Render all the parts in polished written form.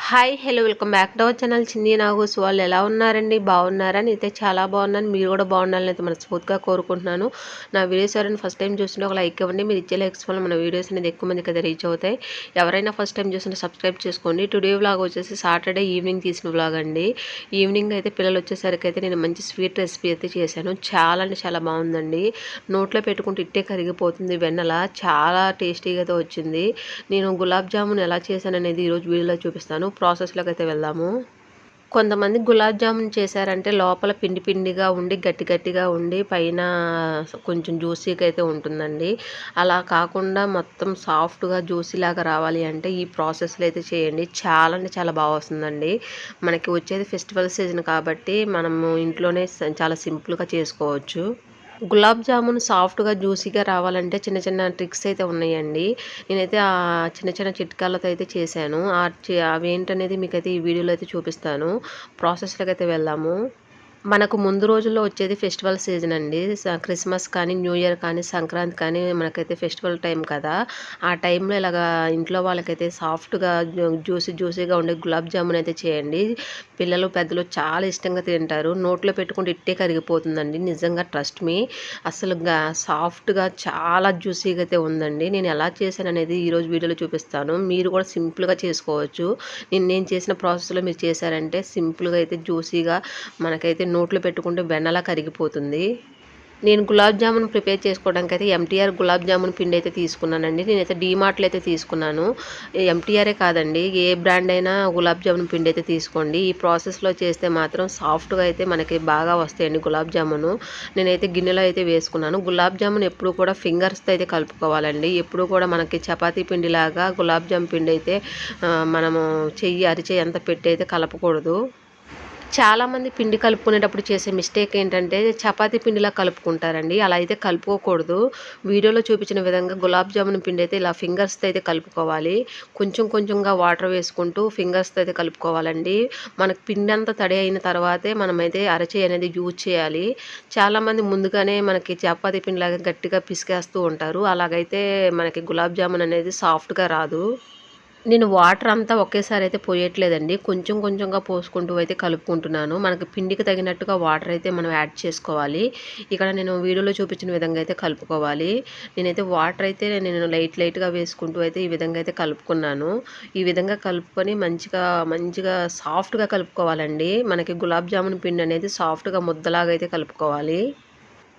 Hi hello welcome back to our channel చిన్ని నాగోస్ వాళ్ళు ఎలా ఉన్నారండి బాగున్నారని అయితే చాలా బాగున్నాను మీరు కూడా బాగుండాలని అయితే మనస్ఫూర్తిగా కోరుకుంటున్నాను నా వీడియోస్ ఎవరైనా ఫస్ట్ టైం చూస్తుంటే ఒక లైక్ ఇవ్వండి మీరు ఇచ్చే లైక్స్ వల్ల మన వీడియోస్ అనేది ఎక్కువ మందికి అయితే రీచ్ అవుతాయి ఎవరైనా ఫస్ట్ టైం చూస్తుంటే సబ్స్క్రైబ్ చేసుకోండి టుడే వ్లాగ్ వచ్చేసి సాటర్డే ఈవినింగ్ తీసిన వ్లాగ్ అండి ఈవినింగ్ అయితే పిల్లలు వచ్చేసరికి అయితే నేను మంచి స్వీట్ రెసిపీ అయితే చేశాను చాలా అంటే చాలా బాగుందండి నోట్లో పెట్టుకుంటే ఇట్టే కరిగిపోతుంది వెన్నెల చాలా టేస్టీగా అయితే వచ్చింది నేను గులాబ్ జామున్ ఎలా చేశాను అనేది ఈరోజు వీడియోలో చూపిస్తాను ప్రాసెస్లోకి అయితే వెళ్దాము కొంతమంది గులాబ్ జామున్ చేశారంటే లోపల పిండి పిండిగా ఉండి గట్టి గట్టిగా ఉండి పైన కొంచెం జ్యూసీగా అయితే ఉంటుందండి అలా కాకుండా మొత్తం సాఫ్ట్గా జ్యూసీ లాగా రావాలి అంటే ఈ ప్రాసెస్లో అయితే చేయండి చాలా అంటే చాలా బాగా వస్తుందండి మనకి వచ్చేది ఫెస్టివల్ సీజన్ కాబట్టి మనము ఇంట్లోనే చాలా సింపుల్గా చేసుకోవచ్చు గులాబ్ జామున్ సాఫ్ట్గా జ్యూసీగా రావాలంటే చిన్న చిన్న ట్రిక్స్ అయితే ఉన్నాయండి నేనైతే ఆ చిన్న చిన్న చిట్కాలతో అయితే చేశాను అవి ఏంటనేది మీకైతే ఈ వీడియోలో అయితే చూపిస్తాను ప్రాసెస్లోకి అయితే వెళ్దాము మనకు ముందు రోజుల్లో వచ్చేది ఫెస్టివల్ సీజన్ అండి క్రిస్మస్ కానీ న్యూ ఇయర్ కానీ సంక్రాంతి కానీ మనకైతే ఫెస్టివల్ టైం కదా ఆ టైంలో ఇలాగా ఇంట్లో వాళ్ళకైతే సాఫ్ట్గా జ్యూసీగా ఉండే గులాబ్ జామున్ అయితే చేయండి పిల్లలు పెద్దలు చాలా ఇష్టంగా తింటారు నోట్లో పెట్టుకుంటే ఇట్టే కరిగిపోతుందండి నిజంగా ట్రస్ట్ మీ అసలు సాఫ్ట్గా చాలా జ్యూసీగా అయితే ఉందండి నేను ఎలా చేశాను అనేది ఈరోజు వీడియోలో చూపిస్తాను మీరు కూడా సింపుల్గా చేసుకోవచ్చు నేను చేసిన ప్రాసెస్లో మీరు చేశారంటే సింపుల్గా అయితే జ్యూసీగా మనకైతే నోట్లో పెట్టుకుంటే వెన్నలా కరిగిపోతుంది నేను గులాబ్ జామున్ ప్రిపేర్ చేసుకోవడానికి అయితే ఎంటీఆర్ గులాబ్ జామున్ పిండి అయితే తీసుకున్నానండి నేనైతే డీమార్ట్లో అయితే తీసుకున్నాను ఎంటీఆరే కాదండి ఏ బ్రాండ్ అయినా గులాబ్ జామున్ పిండి అయితే తీసుకోండి ఈ ప్రాసెస్లో చేస్తే మాత్రం సాఫ్ట్గా అయితే మనకి బాగా వస్తాయండి గులాబ్ జామును నేనైతే గిన్నెలో అయితే వేసుకున్నాను గులాబ్ జామున్ ఎప్పుడు కూడా ఫింగర్స్తో అయితే కలుపుకోవాలండి ఎప్పుడు కూడా మనకి చపాతీ పిండిలాగా గులాబ్ జామున్ పిండి అయితే మనము అరిచెయ్యి అంత పెట్టి అయితే కలపకూడదు చాలామంది పిండి కలుపుకునేటప్పుడు చేసే మిస్టేక్ ఏంటంటే చపాతీ పిండిలా కలుపుకుంటారండి అలా అయితే కలుపుకోకూడదు వీడియోలో చూపించిన విధంగా గులాబ్ జామున్ పిండి అయితే ఇలా ఫింగర్స్తో అయితే కలుపుకోవాలి కొంచెం కొంచెంగా వాటర్ వేసుకుంటూ ఫింగర్స్తో అయితే కలుపుకోవాలండి మనకు పిండి అంతా తడి అయిన తర్వాతే మనమైతే అరచేయి అనేది యూజ్ చేయాలి చాలామంది ముందుగానే మనకి చపాతీ పిండిలాగా గట్టిగా పిసికేస్తూ ఉంటారు అలాగైతే మనకి గులాబ్ జామున్ అనేది సాఫ్ట్గా రాదు నేను వాటర్ అంతా ఒకేసారి అయితే పోయట్లేదండి కొంచెం కొంచెంగా పోసుకుంటూ అయితే కలుపుకుంటున్నాను మనకి పిండికి తగినట్టుగా వాటర్ అయితే మనం యాడ్ చేసుకోవాలి ఇక్కడ నేను వీడియోలో చూపించిన విధంగా అయితే కలుపుకోవాలి నేనైతే వాటర్ అయితే నేను లైట్గా వేసుకుంటూ అయితే ఈ విధంగా అయితే కలుపుకున్నాను ఈ విధంగా కలుపుకొని మంచిగా సాఫ్ట్గా కలుపుకోవాలండి మనకి గులాబ్ జామున్ పిండి అనేది సాఫ్ట్గా ముద్దలాగా అయితే కలుపుకోవాలి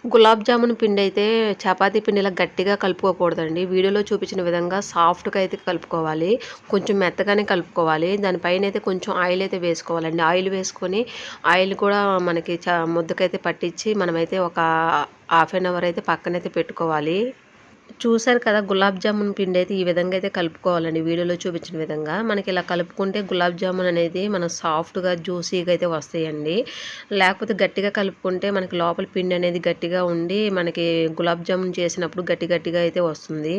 గులాబ్ జామున్ పిండి అయితే చపాతీ పిండిలా గట్టిగా కలుపుకోకూడదండి వీడియోలో చూపించిన విధంగా సాఫ్ట్గా అయితే కలుపుకోవాలి కొంచెం మెత్తగానే కలుపుకోవాలి దానిపైన అయితే కొంచెం ఆయిల్ అయితే వేసుకోవాలండి ఆయిల్ వేసుకొని ఆయిల్ కూడా మనకి ముద్దకైతే పట్టించి మనమైతే ఒక హాఫ్ అన్ అవర్ అయితే పక్కనైతే పెట్టుకోవాలి చూసారు కదా గులాబ్ జామున్ పిండి అయితే ఈ విధంగా అయితే కలుపుకోవాలండి వీడియోలో చూపించిన విధంగా మనకి ఇలా కలుపుకుంటే గులాబ్ జామున్ అనేది మనం సాఫ్ట్గా జ్యూసీగా అయితే వస్తాయండి లేకపోతే గట్టిగా కలుపుకుంటే మనకి లోపల పిండి అనేది గట్టిగా ఉండి మనకి గులాబ్ జామున్ చేసినప్పుడు గట్టిగా అయితే వస్తుంది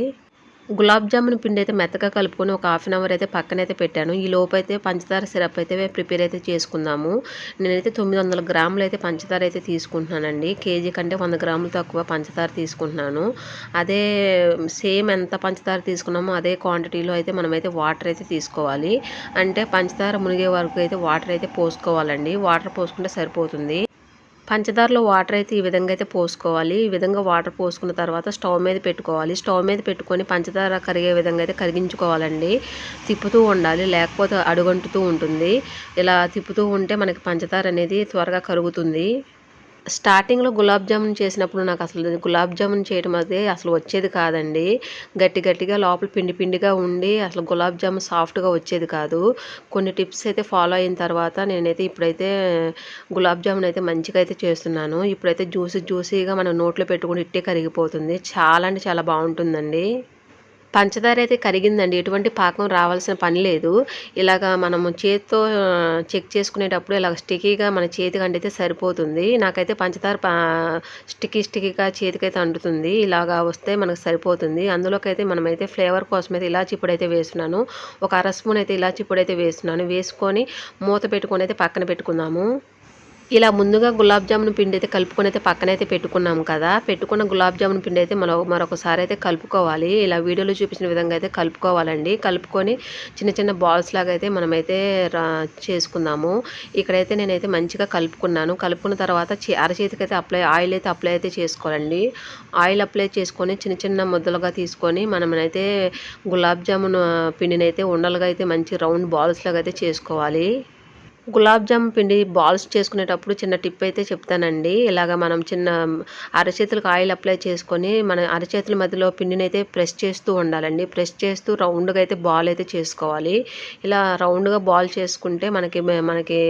గులాబ్ జామున్ పిండి అయితే మెత్తగా కలుపుకొని ఒక హాఫ్ అన్ అవర్ అయితే పక్కనైతే పెట్టాను ఈ లోపు అయితే పంచదార సిరప్ అయితే ప్రిపేర్ అయితే చేసుకుందాము నేనైతే 900 గ్రాములు అయితే పంచదార అయితే తీసుకుంటున్నానండి కేజీ కంటే 100 గ్రాములు తక్కువ పంచదార తీసుకుంటున్నాను అదే సేమ్ ఎంత పంచదార తీసుకున్నామో అదే క్వాంటిటీలో అయితే మనమైతే వాటర్ అయితే తీసుకోవాలి అంటే పంచదార మునిగే వరకు అయితే వాటర్ అయితే పోసుకోవాలండి వాటర్ పోసుకుంటే సరిపోతుంది పంచదారలో వాటర్ అయితే ఈ విధంగా అయితే పోసుకోవాలి ఈ విధంగా వాటర్ పోసుకున్న తర్వాత స్టవ్ మీద పెట్టుకోవాలి స్టవ్ మీద పెట్టుకొని పంచదార కరిగే విధంగా అయితే కరిగించుకోవాలండి తిప్పుతూ ఉండాలి లేకపోతే అడుగంటుతూ ఉంటుంది ఇలా తిప్పుతూ ఉంటే మనకి పంచదార అనేది త్వరగా కరుగుతుంది స్టార్టింగ్లో గులాబ్ జామున్ చేసినప్పుడు నాకు అసలు గులాబ్ జామున్ చేయడం అయితే అసలు వచ్చేది కాదండి గట్టిగా లోపల పిండిగా ఉండి అసలు గులాబ్ జామున్ సాఫ్ట్గా వచ్చేది కాదు కొన్ని టిప్స్ అయితే ఫాలో అయిన తర్వాత నేనైతే ఇప్పుడైతే గులాబ్ జామున్ అయితే మంచిగా అయితే చేస్తున్నాను ఇప్పుడైతే జ్యూసీగా మనం నోట్లో పెట్టుకుని ఇట్టే కరిగిపోతుంది చాలా అంటే చాలా బాగుంటుందండి పంచదార అయితే కరిగిందండి ఎటువంటి పాకం రావాల్సిన పని లేదు ఇలాగా మనము చేతితో చెక్ చేసుకునేటప్పుడు ఇలాగ స్టికీగా మన చేతికి అంటితే సరిపోతుంది నాకైతే పంచదార స్టికీగా చేతికైతే అంటుతుంది ఇలాగా వస్తే మనకు సరిపోతుంది అందులోకైతే మనమైతే ఫ్లేవర్ కోసం అయితే ఇలాచి పొడి అయితే వేస్తున్నాను ఒక 1/2 స్పూన్ అయితే ఇలాచి పొడి అయితే వేస్తున్నాను వేసుకొని మూత పెట్టుకొని అయితే పక్కన పెట్టుకుందాము ఇలా ముందుగా గులాబ్ జామున్ పిండి అయితే కలుపుకొని అయితే పక్కనైతే పెట్టుకున్నాం కదా. పెట్టుకున్న గులాబ్ జామున్ పిండి అయితే మరొకసారి అయితే కలుపుకోవాలి. ఇలా వీడియోలో చూపించిన విధంగా అయితే కలుపుకోవాలండి. కలుపుకొని చిన్న చిన్న బాల్స్ లాగా అయితే మనమైతే చేసుకుందాము. ఇక్కడైతే నేనైతే మంచిగా కలుపుకున్నాను. కలుపుకున్న తర్వాత అరచేతికి అయితే ఆయిల్ అయితే అప్లై అయితే చేసుకోవాలండి. ఆయిల్ అప్లై చేసుకొని చిన్న చిన్న ముద్దలుగా తీసుకొని మనమైతే గులాబ్ జామున్ పిండిని అయితే ఉండలుగా అయితే మంచి రౌండ్ బాల్స్ లాగా అయితే చేసుకోవాలి. గులాబ్ జామ్ పిండి బాల్స్ చేసుకునేటప్పుడు చిన్న టిప్ అయితే చెప్తానండి. ఇలాగ మనం చిన్న అరచేతులకు ఆయిల్ అప్లై చేసుకొని మన అరచేతుల మధ్యలో పిండిని అయితే ప్రెస్ చేస్తూ ఉండాలండి. ప్రెస్ చేస్తూ రౌండ్గా అయితే బాల్ అయితే చేసుకోవాలి. ఇలా రౌండ్గా బాల్ చేసుకుంటే మనకి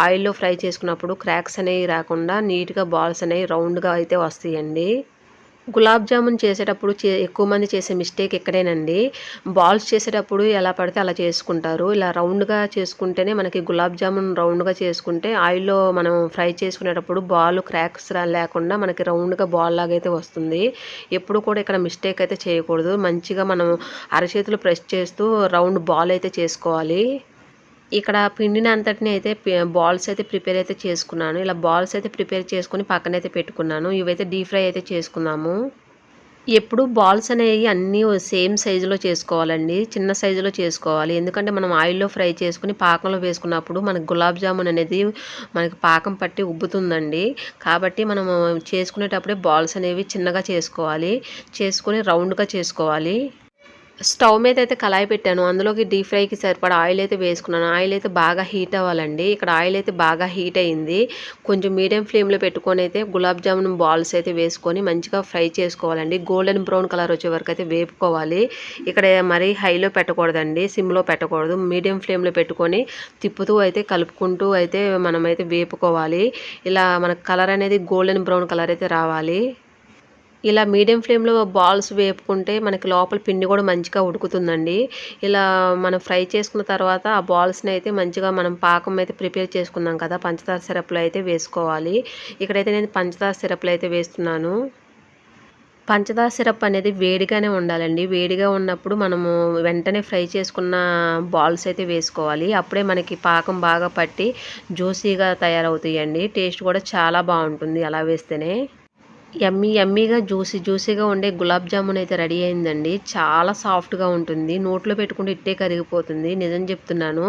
ఆయిల్లో ఫ్రై చేసుకున్నప్పుడు క్రాక్స్ అనేవి రాకుండా నీట్గా బాల్స్ అనేవి రౌండ్గా అయితే వస్తాయండి. గులాబ్ జామున్ చేసేటప్పుడు ఎక్కువ మంది చేసే మిస్టేక్ ఎక్కడేనండి, బాల్స్ చేసేటప్పుడు ఎలా పడితే అలా చేసుకుంటారు. ఇలా రౌండ్గా చేసుకుంటేనే మనకి గులాబ్ జామున్ రౌండ్గా చేసుకుంటే ఆయిల్లో మనం ఫ్రై చేసుకునేటప్పుడు బాల్ క్రాక్స్ లేకుండా మనకి రౌండ్గా బాల్ లాగా అయితే వస్తుంది. ఎప్పుడు కూడా ఇక్కడ మిస్టేక్ అయితే చేయకూడదు. మంచిగా మనం అరచేతులు ప్రెస్ చేస్తూ రౌండ్ బాల్ అయితే చేసుకోవాలి. ఇక్కడ పిండిని అంతటిని అయితే బాల్స్ అయితే ప్రిపేర్ అయితే చేసుకున్నాను. ఇలా బాల్స్ అయితే ప్రిపేర్ చేసుకొని పక్కనైతే పెట్టుకున్నాను. ఇవైతే డీప్ ఫ్రై అయితే చేసుకుందాము. ఎప్పుడు బాల్స్ అనేవి అన్నీ సేమ్ సైజులో చేసుకోవాలండి. చిన్న సైజులో చేసుకోవాలి. ఎందుకంటే మనం ఆయిల్లో ఫ్రై చేసుకుని పాకంలో వేసుకున్నప్పుడు మనకు గులాబ్ జామున్ అనేది మనకి పాకం పట్టి ఉబ్బుతుందండి. కాబట్టి మనము చేసుకునేటప్పుడే బాల్స్ అనేవి చిన్నగా చేసుకోవాలి. చేసుకొని రౌండ్గా చేసుకోవాలి. స్టవ్ మీద అయితే కళాయి పెట్టాను. అందులోకి డీప్ ఫ్రైకి సరిపడా ఆయిల్ అయితే వేసుకున్నాను. ఆయిల్ అయితే బాగా హీట్ అవ్వాలండి. ఇక్కడ ఆయిల్ అయితే బాగా హీట్ అయింది. కొంచెం మీడియం ఫ్లేమ్లో పెట్టుకొని అయితే గులాబ్ జామున్ బాల్స్ అయితే వేసుకొని మంచిగా ఫ్రై చేసుకోవాలండి. గోల్డెన్ బ్రౌన్ కలర్ వచ్చే వరకు అయితే వేపుకోవాలి. ఇక్కడ మరీ హైలో పెట్టకూడదండి, సిమ్లో పెట్టకూడదు. మీడియం ఫ్లేమ్లో పెట్టుకొని తిప్పుతూ అయితే కలుపుకుంటూ అయితే మనమైతే వేపుకోవాలి. ఇలా మనకు కలర్ అనేది గోల్డెన్ బ్రౌన్ కలర్ అయితే రావాలి. ఇలా మీడియం ఫ్లేమ్లో బాల్స్ వేపుకుంటే మనకి లోపల పిండి కూడా మంచిగా ఉడుకుతుందండి. ఇలా మనం ఫ్రై చేసుకున్న తర్వాత ఆ బాల్స్ని అయితే మంచిగా మనం పాకం అయితే ప్రిపేర్ చేసుకున్నాం కదా, పంచదార సిరప్లో అయితే వేసుకోవాలి. ఇక్కడైతే నేను పంచదార సిరప్లో అయితే వేస్తున్నాను. పంచదార సిరప్ అనేది వేడిగానే ఉండాలండి. వేడిగా ఉన్నప్పుడు మనము వెంటనే ఫ్రై చేసుకున్న బాల్స్ అయితే వేసుకోవాలి. అప్పుడే మనకి పాకం బాగా పట్టి జ్యూసీగా తయారవుతాయండి. టేస్ట్ కూడా చాలా బాగుంటుంది అలా వేస్తేనే. యమ్మీగా జ్యూసీగా ఉండే గులాబ్ జామున్ అయితే రెడీ అయిందండి. చాలా సాఫ్ట్గా ఉంటుంది. నోట్లో పెట్టుకుంటే ఇట్టే కరిగిపోతుంది. నిజం చెప్తున్నాను,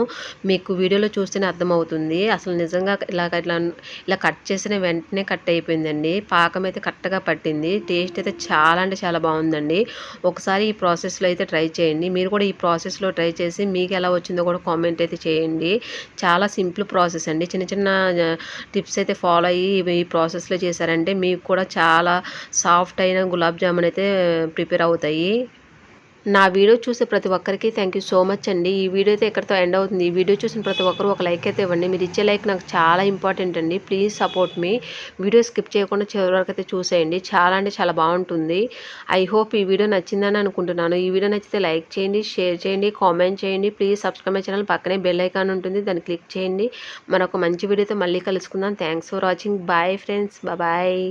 మీకు వీడియోలో చూస్తేనే అర్థమవుతుంది. అసలు నిజంగా ఇలా కట్ చేసిన వెంటనే కట్ అయిపోయిందండి. పాకం అయితే కరెక్ట్గా పట్టింది. టేస్ట్ అయితే చాలా అంటే చాలా బాగుందండి. ఒకసారి ఈ ప్రాసెస్లో అయితే ట్రై చేయండి. మీరు కూడా ఈ ప్రాసెస్లో ట్రై చేసి మీకు ఎలా వచ్చిందో కూడా కామెంట్ అయితే చేయండి. చాలా సింపుల్ ప్రాసెస్ అండి. చిన్న చిన్న టిప్స్ అయితే ఫాలో అయ్యి ఈ ప్రాసెస్లో చేశారంటే మీకు కూడా చాలా సాఫ్ట్ అయిన గులాబ్ జామున్ అయితే ప్రిపేర్ అవుతాయి. నా వీడియో చూసే ప్రతి ఒక్కరికి థ్యాంక్ యూ సో మచ్ అండి. ఈ వీడియో అయితే ఎక్కడితో ఎండ్ అవుతుంది. ఈ వీడియో చూసిన ప్రతి ఒక్కరు ఒక లైక్ అయితే ఇవ్వండి. మీరు ఇచ్చే లైక్ నాకు చాలా ఇంపార్టెంట్ అండి. Please support me. Video skip చేయకుండా చివరి వరకు అయితే చూసేయండి. చాలా అంటే చాలా బాగుంటుంది. ఐ హోప్ ఈ వీడియో నచ్చిందని అనుకుంటున్నాను. ఈ వీడియో నచ్చితే లైక్ చేయండి, షేర్ చేయండి, కామెంట్ చేయండి. Please subscribe my channel. పక్కనే బెల్ ఐకాన్ ఉంటుంది, దాన్ని క్లిక్ చేయండి. మరొక మంచి వీడియోతో మళ్ళీ కలుసుకుందాం. Thanks for watching. Bye friends, bye.